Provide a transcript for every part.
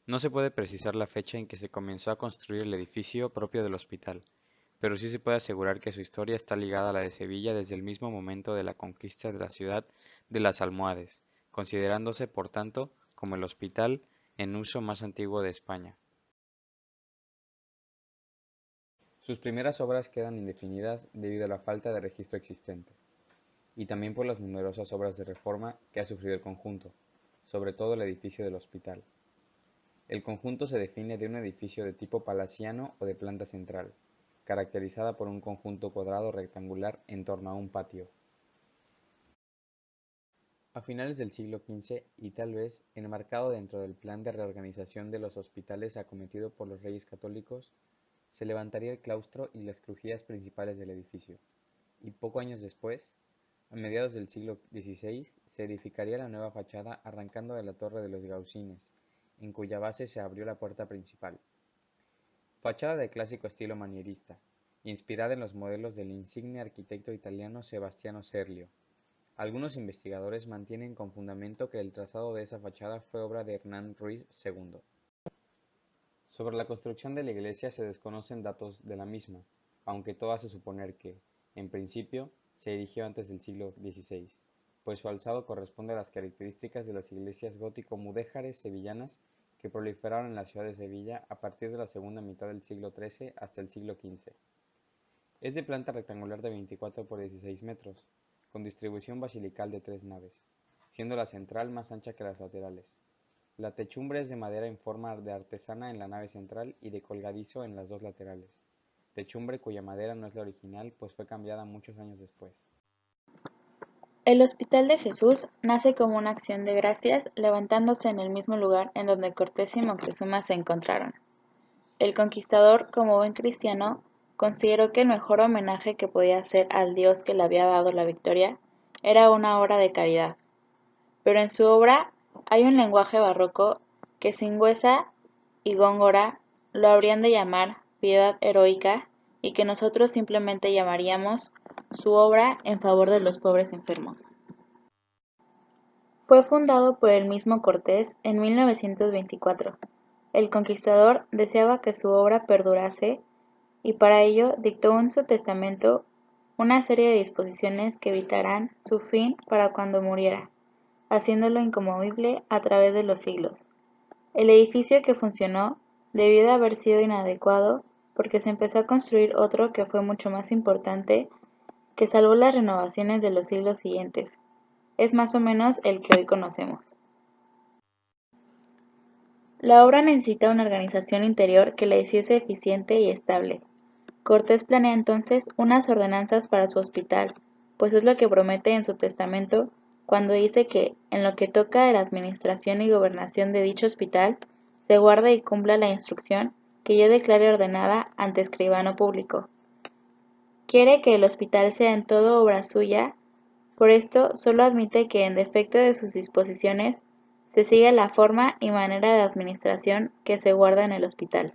No se puede precisar la fecha en que se comenzó a construir el edificio propio del hospital, pero sí se puede asegurar que su historia está ligada a la de Sevilla desde el mismo momento de la conquista de la ciudad de las almohades, considerándose, por tanto, como el hospital en uso más antiguo de España. Sus primeras obras quedan indefinidas debido a la falta de registro existente, y también por las numerosas obras de reforma que ha sufrido el conjunto, sobre todo el edificio del hospital. El conjunto se define de un edificio de tipo palaciano o de planta central, caracterizada por un conjunto cuadrado rectangular en torno a un patio. A finales del siglo XV, y tal vez enmarcado dentro del plan de reorganización de los hospitales acometido por los Reyes Católicos, se levantaría el claustro y las crujías principales del edificio, y pocos años después, a mediados del siglo XVI, se edificaría la nueva fachada arrancando de la Torre de los Gaucines, en cuya base se abrió la puerta principal. Fachada de clásico estilo manierista, inspirada en los modelos del insigne arquitecto italiano Sebastiano Serlio. Algunos investigadores mantienen con fundamento que el trazado de esa fachada fue obra de Hernán Ruiz II. Sobre la construcción de la iglesia se desconocen datos de la misma, aunque todo hace suponer que, en principio, se erigió antes del siglo XVI, pues su alzado corresponde a las características de las iglesias gótico-mudéjares sevillanas que proliferaron en la ciudad de Sevilla a partir de la segunda mitad del siglo XIII hasta el siglo XV. Es de planta rectangular de 24 por 16 metros, con distribución basilical de 3 naves, siendo la central más ancha que las laterales. La techumbre es de madera en forma de artesana en la nave central y de colgadizo en las dos laterales, techumbre cuya madera no es la original pues fue cambiada muchos años después. El Hospital de Jesús nace como una acción de gracias, levantándose en el mismo lugar en donde Cortés y Moctezuma se encontraron. El conquistador, como buen cristiano, consideró que el mejor homenaje que podía hacer al Dios que le había dado la victoria era una obra de caridad. Pero en su obra hay un lenguaje barroco que Singüesa y Góngora lo habrían de llamar piedad heroica y que nosotros simplemente llamaríamos su obra en favor de los pobres enfermos. Fue fundado por el mismo Cortés en 1924. El conquistador deseaba que su obra perdurase y para ello dictó en su testamento una serie de disposiciones que evitarán su fin para cuando muriera, haciéndolo inconmovible a través de los siglos. El edificio que funcionó debió de haber sido inadecuado porque se empezó a construir otro que fue mucho más importante, que salvó las renovaciones de los siglos siguientes. Es más o menos el que hoy conocemos. La obra necesita una organización interior que la hiciese eficiente y estable. Cortés planea entonces unas ordenanzas para su hospital, pues es lo que promete en su testamento cuando dice que, en lo que toca a la administración y gobernación de dicho hospital, se guarde y cumpla la instrucción que yo declare ordenada ante escribano público. Quiere que el hospital sea en todo obra suya, por esto solo admite que en defecto de sus disposiciones se siga la forma y manera de administración que se guarda en el hospital.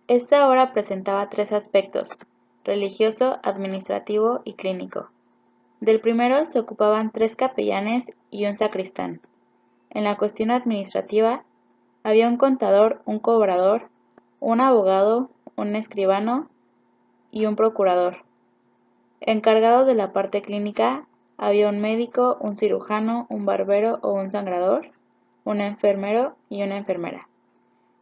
Esta obra presentaba tres aspectos: religioso, administrativo y clínico. Del primero se ocupaban 3 capellanes y un sacristán. En la cuestión administrativa, había un contador, un cobrador, un abogado, un escribano y un procurador. Encargados de la parte clínica, había un médico, un cirujano, un barbero o un sangrador, un enfermero y una enfermera.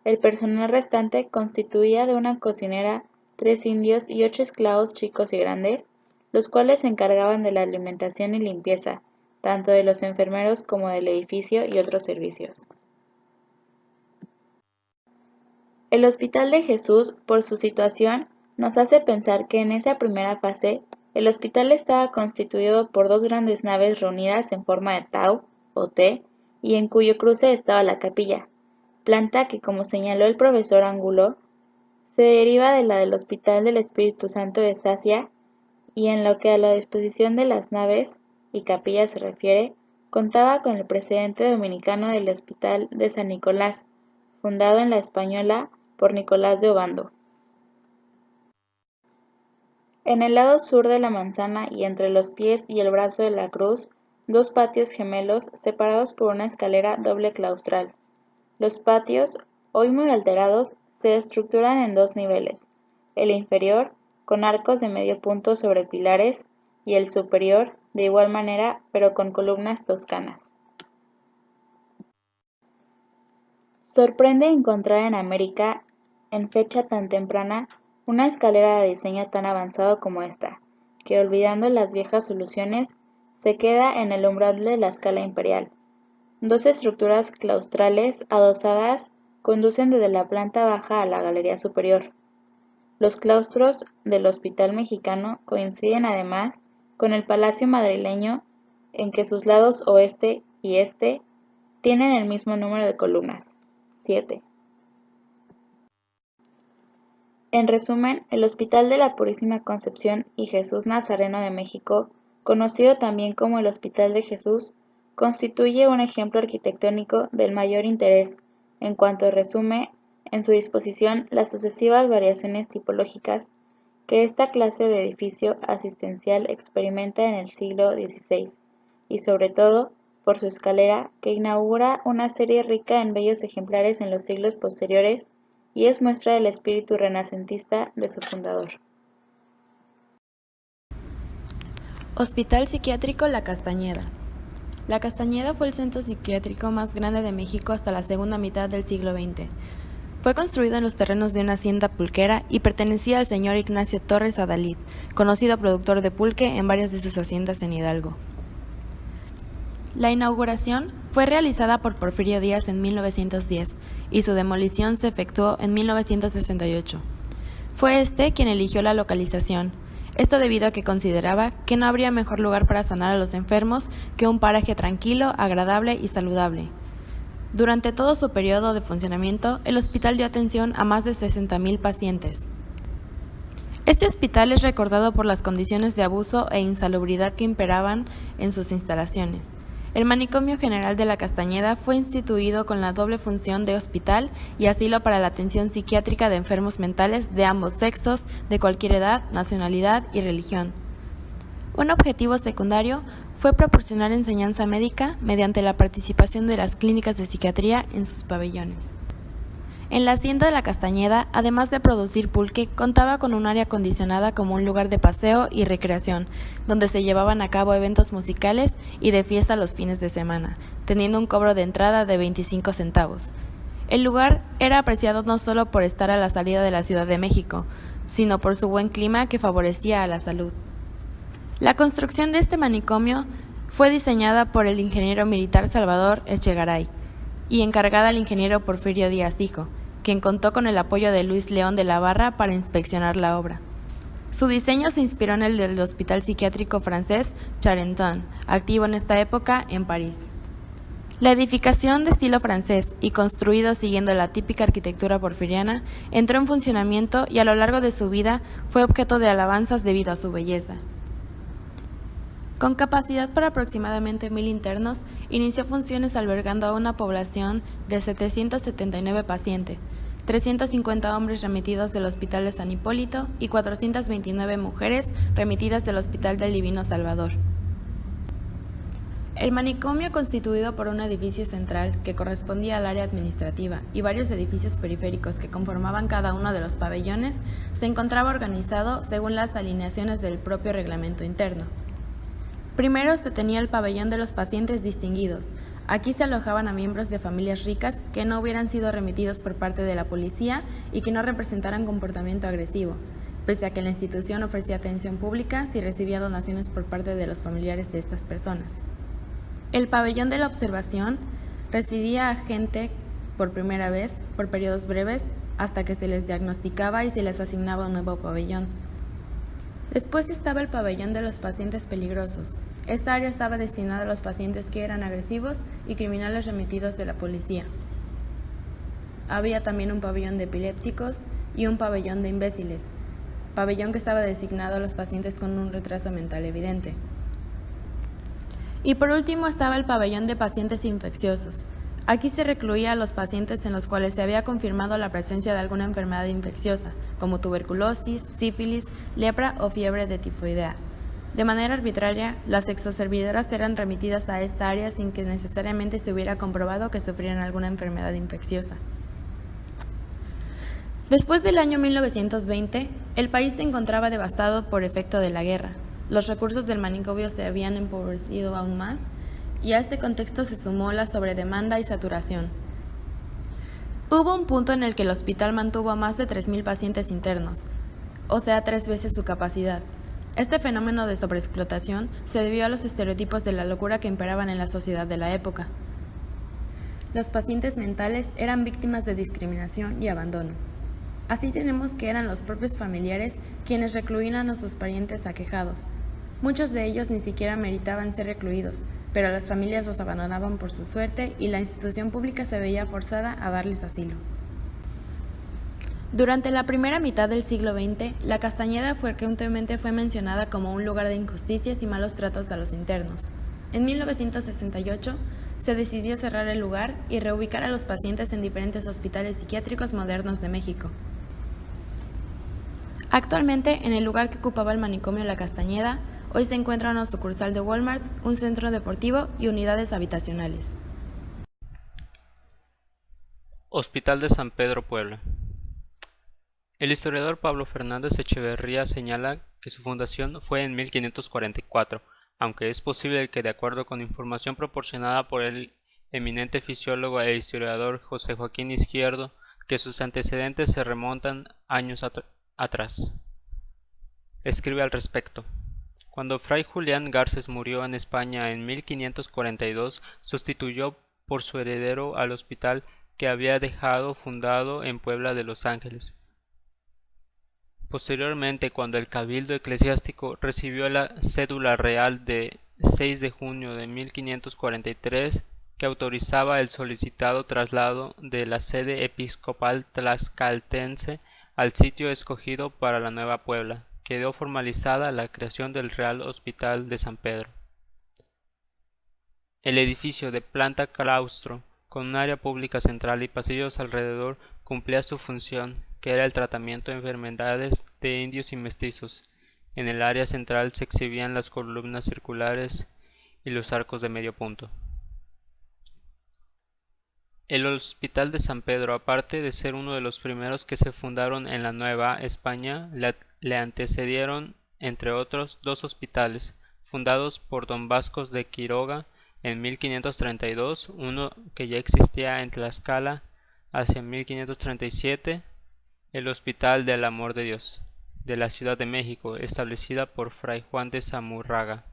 El personal restante constituía de una cocinera, 3 indios y 8 esclavos chicos y grandes, los cuales se encargaban de la alimentación y limpieza, tanto de los enfermeros como del edificio y otros servicios. El Hospital de Jesús, por su situación, nos hace pensar que en esa primera fase el hospital estaba constituido por 2 grandes naves reunidas en forma de tau o T y en cuyo cruce estaba la capilla, planta que, como señaló el profesor Angulo, se deriva de la del Hospital del Espíritu Santo de Sacia y en lo que a la disposición de las naves y capillas se refiere, contaba con el precedente dominicano del Hospital de San Nicolás, fundado en la Española por Nicolás de Obando. En el lado sur de la manzana y entre los pies y el brazo de la cruz 2 patios gemelos separados por una escalera doble claustral. Los patios, hoy muy alterados, se estructuran en 2 niveles, el inferior, con arcos de medio punto sobre pilares, y el superior, de igual manera, pero con columnas toscanas. Sorprende encontrar en América, en fecha tan temprana, una escalera de diseño tan avanzado como esta, que olvidando las viejas soluciones, se queda en el umbral de la escala imperial. 2 estructuras claustrales adosadas conducen desde la planta baja a la galería superior. Los claustros del Hospital Mexicano coinciden además con el Palacio Madrileño en que sus lados oeste y este tienen el mismo número de columnas, 7. En resumen, el Hospital de la Purísima Concepción y Jesús Nazareno de México, conocido también como el Hospital de Jesús, constituye un ejemplo arquitectónico del mayor interés, en cuanto resume en su disposición las sucesivas variaciones tipológicas que esta clase de edificio asistencial experimenta en el siglo XVI, y sobre todo por su escalera, que inaugura una serie rica en bellos ejemplares en los siglos posteriores y es muestra del espíritu renacentista de su fundador. Hospital Psiquiátrico La Castañeda. La Castañeda fue el centro psiquiátrico más grande de México hasta la segunda mitad del siglo XX. Fue construido en los terrenos de una hacienda pulquera y pertenecía al señor Ignacio Torres Adalid, conocido productor de pulque en varias de sus haciendas en Hidalgo. La inauguración fue realizada por Porfirio Díaz en 1910 y su demolición se efectuó en 1968. Fue este quien eligió la localización, esto debido a que consideraba que no habría mejor lugar para sanar a los enfermos que un paraje tranquilo, agradable y saludable. Durante todo su periodo de funcionamiento, el hospital dio atención a más de 60,000 pacientes. Este hospital es recordado por las condiciones de abuso e insalubridad que imperaban en sus instalaciones. El Manicomio General de la Castañeda fue instituido con la doble función de hospital y asilo para la atención psiquiátrica de enfermos mentales de ambos sexos, de cualquier edad, nacionalidad y religión. Un objetivo secundario fue proporcionar enseñanza médica mediante la participación de las clínicas de psiquiatría en sus pabellones. En la hacienda de la Castañeda, además de producir pulque, contaba con un área acondicionada como un lugar de paseo y recreación, donde se llevaban a cabo eventos musicales y de fiesta los fines de semana, teniendo un cobro de entrada de 25 centavos. El lugar era apreciado no solo por estar a la salida de la Ciudad de México, sino por su buen clima que favorecía a la salud. La construcción de este manicomio fue diseñada por el ingeniero militar Salvador Echegaray y encargada al ingeniero Porfirio Díaz hijo, quien contó con el apoyo de Luis León de la Barra para inspeccionar la obra. Su diseño se inspiró en el del Hospital Psiquiátrico francés Charenton, activo en esta época en París. La edificación de estilo francés y construido siguiendo la típica arquitectura porfiriana entró en funcionamiento y a lo largo de su vida fue objeto de alabanzas debido a su belleza. Con capacidad para aproximadamente 1,000 internos, inició funciones albergando a una población de 779 pacientes, 350 hombres remitidos del Hospital de San Hipólito y 429 mujeres remitidas del Hospital del Divino Salvador. El manicomio, constituido por un edificio central que correspondía al área administrativa y varios edificios periféricos que conformaban cada uno de los pabellones, se encontraba organizado según las alineaciones del propio reglamento interno. Primero se tenía el pabellón de los pacientes distinguidos. Aquí se alojaban a miembros de familias ricas que no hubieran sido remitidos por parte de la policía y que no representaran comportamiento agresivo, pese a que la institución ofrecía atención pública si recibía donaciones por parte de los familiares de estas personas. El pabellón de la observación recibía a gente por primera vez, por periodos breves, hasta que se les diagnosticaba y se les asignaba un nuevo pabellón. Después estaba el pabellón de los pacientes peligrosos. Esta área estaba destinada a los pacientes que eran agresivos y criminales remitidos de la policía. Había también un pabellón de epilépticos y un pabellón de imbéciles, pabellón que estaba designado a los pacientes con un retraso mental evidente. Y por último estaba el pabellón de pacientes infecciosos. Aquí se recluía a los pacientes en los cuales se había confirmado la presencia de alguna enfermedad infecciosa, como tuberculosis, sífilis, lepra o fiebre de tifoidea. De manera arbitraria, las exoservidoras eran remitidas a esta área sin que necesariamente se hubiera comprobado que sufrían alguna enfermedad infecciosa. Después del año 1920, el país se encontraba devastado por efecto de la guerra. Los recursos del manicomio se habían empobrecido aún más, y a este contexto se sumó la sobredemanda y saturación. Hubo un punto en el que el hospital mantuvo a más de 3.000 pacientes internos, o sea, 3 veces su capacidad. Este fenómeno de sobreexplotación se debió a los estereotipos de la locura que imperaban en la sociedad de la época. Los pacientes mentales eran víctimas de discriminación y abandono. Así tenemos que eran los propios familiares quienes recluían a sus parientes aquejados. Muchos de ellos ni siquiera meritaban ser recluidos, pero las familias los abandonaban por su suerte y la institución pública se veía forzada a darles asilo. Durante la primera mitad del siglo XX, la Castañeda frecuentemente fue mencionada como un lugar de injusticias y malos tratos a los internos. En 1968, se decidió cerrar el lugar y reubicar a los pacientes en diferentes hospitales psiquiátricos modernos de México. Actualmente, en el lugar que ocupaba el manicomio La Castañeda, hoy se encuentra una sucursal de Walmart, un centro deportivo y unidades habitacionales. Hospital de San Pedro, Puebla. El historiador Pablo Fernández Echeverría señala que su fundación fue en 1544, aunque es posible que, de acuerdo con información proporcionada por el eminente fisiólogo e historiador José Joaquín Izquierdo, que sus antecedentes se remontan años atrás. Escribe al respecto. Cuando Fray Julián Garces murió en España en 1542, sustituyó por su heredero al hospital que había dejado fundado en Puebla de Los Ángeles. Posteriormente, cuando el Cabildo Eclesiástico recibió la cédula real de 6 de junio de 1543, que autorizaba el solicitado traslado de la sede episcopal tlaxcaltense al sitio escogido para la Nueva Puebla, quedó formalizada la creación del Real Hospital de San Pedro. El edificio de planta claustro, con un área pública central y pasillos alrededor, cumplía su función, que era el tratamiento de enfermedades de indios y mestizos. En el área central se exhibían las columnas circulares y los arcos de medio punto. El Hospital de San Pedro, aparte de ser uno de los primeros que se fundaron en la Nueva España, le antecedieron, entre otros, 2 hospitales, fundados por don Vascos de Quiroga en 1532, uno que ya existía en Tlaxcala hacia 1537, el Hospital del Amor de Dios, de la Ciudad de México, establecida por Fray Juan de Zamurraga,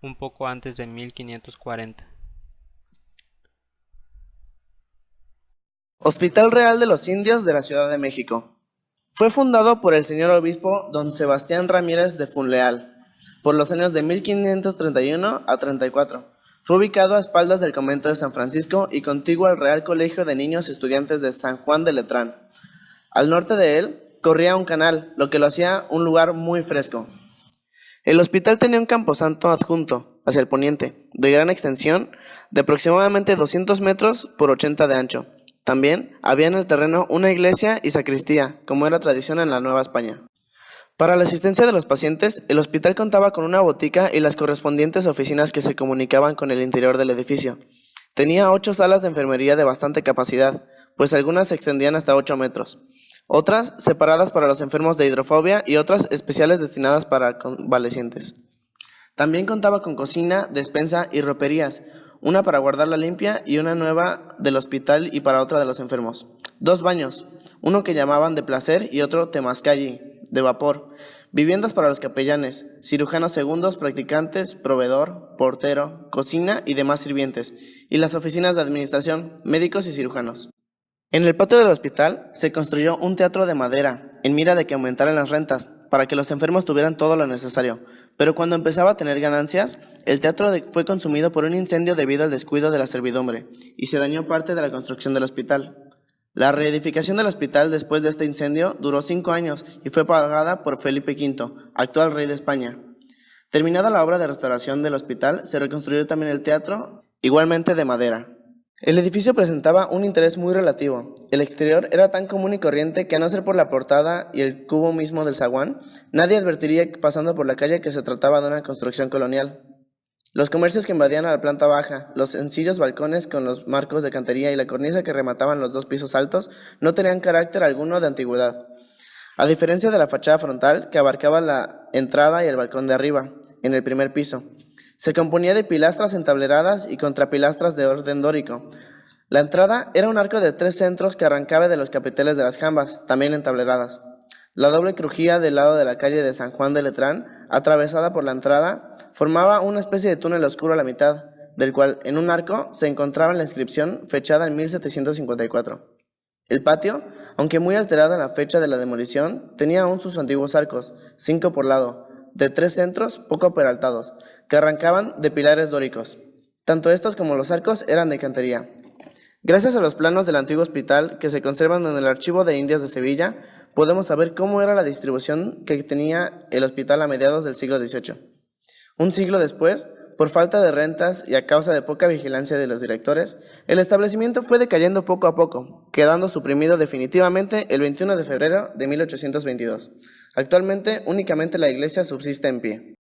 un poco antes de 1540. Hospital Real de los Indios de la Ciudad de México. Fue fundado por el señor obispo don Sebastián Ramírez de Funleal por los años de 1531 a 34. Fue ubicado a espaldas del convento de San Francisco y contiguo al Real Colegio de Niños Estudiantes de San Juan de Letrán. Al norte de él corría un canal, lo que lo hacía un lugar muy fresco. El hospital tenía un camposanto adjunto, hacia el poniente, de gran extensión, de aproximadamente 200 metros por 80 de ancho. También había en el terreno una iglesia y sacristía, como era tradición en la Nueva España. Para la asistencia de los pacientes, el hospital contaba con una botica y las correspondientes oficinas que se comunicaban con el interior del edificio. Tenía 8 salas de enfermería de bastante capacidad, pues algunas se extendían hasta 8 metros. Otras separadas para los enfermos de hidrofobia y otras especiales destinadas para convalecientes. También contaba con cocina, despensa y roperías, una para guardarla limpia y una nueva del hospital y para otra de los enfermos. 2 baños, uno que llamaban de placer y otro temazcalli, de vapor. Viviendas para los capellanes, cirujanos segundos, practicantes, proveedor, portero, cocina y demás sirvientes, y las oficinas de administración, médicos y cirujanos. En el patio del hospital se construyó un teatro de madera, en mira de que aumentaran las rentas, para que los enfermos tuvieran todo lo necesario. Pero cuando empezaba a tener ganancias, el teatro fue consumido por un incendio debido al descuido de la servidumbre, y se dañó parte de la construcción del hospital. La reedificación del hospital después de este incendio duró 5 años y fue pagada por Felipe V, actual rey de España. Terminada la obra de restauración del hospital, se reconstruyó también el teatro, igualmente de madera. El edificio presentaba un interés muy relativo, el exterior era tan común y corriente que, a no ser por la portada y el cubo mismo del zaguán, nadie advertiría pasando por la calle que se trataba de una construcción colonial. Los comercios que invadían a la planta baja, los sencillos balcones con los marcos de cantería y la cornisa que remataban los 2 pisos altos no tenían carácter alguno de antigüedad, a diferencia de la fachada frontal que abarcaba la entrada y el balcón de arriba, en el primer piso. Se componía de pilastras entableradas y contrapilastras de orden dórico. La entrada era un arco de 3 centros que arrancaba de los capiteles de las jambas, también entableradas. La doble crujía del lado de la calle de San Juan de Letrán, atravesada por la entrada, formaba una especie de túnel oscuro a la mitad, del cual en un arco se encontraba la inscripción fechada en 1754. El patio, aunque muy alterado en la fecha de la demolición, tenía aún sus antiguos arcos, 5 por lado, de 3 centros poco peraltados, que arrancaban de pilares dóricos. Tanto estos como los arcos eran de cantería. Gracias a los planos del antiguo hospital que se conservan en el Archivo de Indias de Sevilla, podemos saber cómo era la distribución que tenía el hospital a mediados del siglo XVIII. Un siglo después, por falta de rentas y a causa de poca vigilancia de los directores, el establecimiento fue decayendo poco a poco, quedando suprimido definitivamente el 21 de febrero de 1822. Actualmente únicamente la iglesia subsiste en pie.